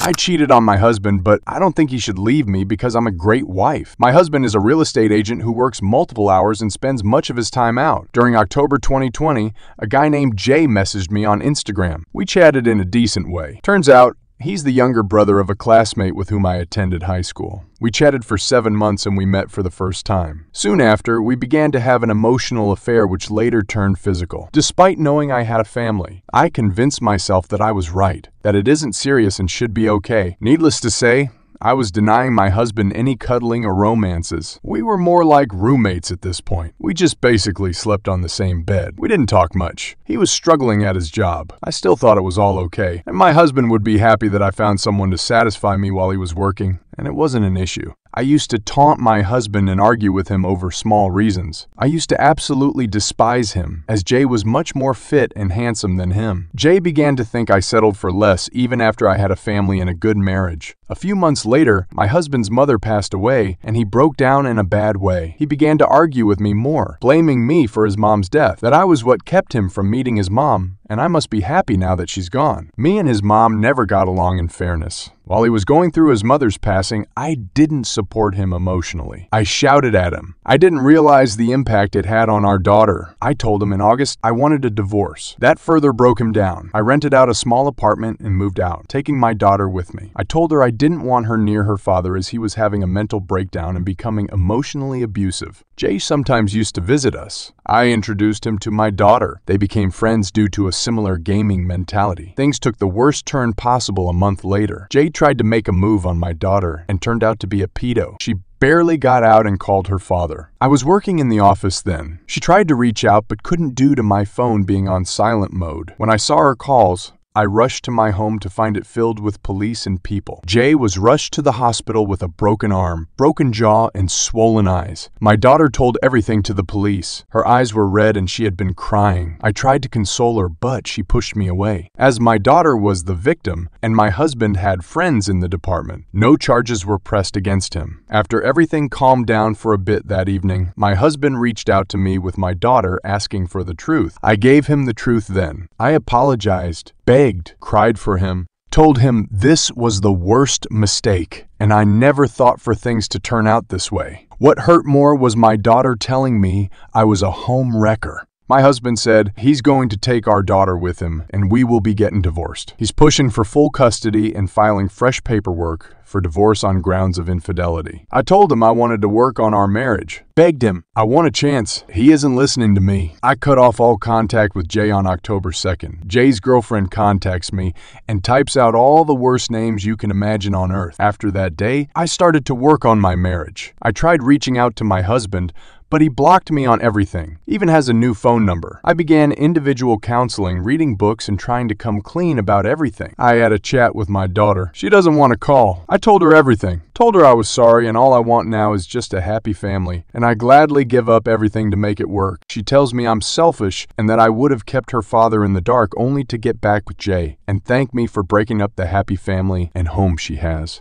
I cheated on my husband, but I don't think he should leave me because I'm a great wife. My husband is a real estate agent who works multiple hours and spends much of his time out. During October 2020, a guy named Jay messaged me on Instagram. We chatted in a decent way. Turns out, he's the younger brother of a classmate with whom I attended high school. We chatted for 7 months and we met for the first time. Soon after, we began to have an emotional affair which later turned physical. Despite knowing I had a family, I convinced myself that I was right, that it isn't serious and should be okay. Needless to say, I was denying my husband any cuddling or romances. We were more like roommates at this point. We just basically slept on the same bed. We didn't talk much. He was struggling at his job. I still thought it was all okay, and my husband would be happy that I found someone to satisfy me while he was working, and it wasn't an issue. I used to taunt my husband and argue with him over small reasons. I used to absolutely despise him, as Jay was much more fit and handsome than him. Jay began to think I settled for less even after I had a family and a good marriage. A few months later, my husband's mother passed away, and he broke down in a bad way. He began to argue with me more, blaming me for his mom's death, that I was what kept him from meeting his mom, and I must be happy now that she's gone. Me and his mom never got along in fairness. While he was going through his mother's passing, I didn't support him emotionally. I shouted at him. I didn't realize the impact it had on our daughter. I told him in August I wanted a divorce. That further broke him down. I rented out a small apartment and moved out, taking my daughter with me. I told her I didn't want her near her father as he was having a mental breakdown and becoming emotionally abusive. Jay sometimes used to visit us. I introduced him to my daughter. They became friends due to a similar gaming mentality. Things took the worst turn possible a month later. Jay tried to make a move on my daughter and turned out to be a pedo. She barely got out and called her father. I was working in the office then. She tried to reach out but couldn't due to my phone being on silent mode. When I saw her calls, I rushed to my home to find it filled with police and people. Jay was rushed to the hospital with a broken arm, broken jaw, and swollen eyes. My daughter told everything to the police. Her eyes were red and she had been crying. I tried to console her, but she pushed me away. As my daughter was the victim, and my husband had friends in the department, no charges were pressed against him. After everything calmed down for a bit that evening, my husband reached out to me with my daughter asking for the truth. I gave him the truth then. I apologized, begged, cried for him, told him this was the worst mistake, and I never thought for things to turn out this way. What hurt more was my daughter telling me I was a home wrecker. My husband said he's going to take our daughter with him and we will be getting divorced. He's pushing for full custody and filing fresh paperwork for divorce on grounds of infidelity. I told him I wanted to work on our marriage. Begged him. I want a chance. He isn't listening to me. I cut off all contact with Jay on October 2nd. Jay's girlfriend contacts me and types out all the worst names you can imagine on earth. After that day, I started to work on my marriage. I tried reaching out to my husband, but he blocked me on everything, even has a new phone number. I began individual counseling, reading books, and trying to come clean about everything. I had a chat with my daughter. She doesn't want to call. I told her everything. Told her I was sorry and all I want now is just a happy family, and I gladly give up everything to make it work. She tells me I'm selfish and that I would have kept her father in the dark only to get back with Jay, and thank me for breaking up the happy family and home she has.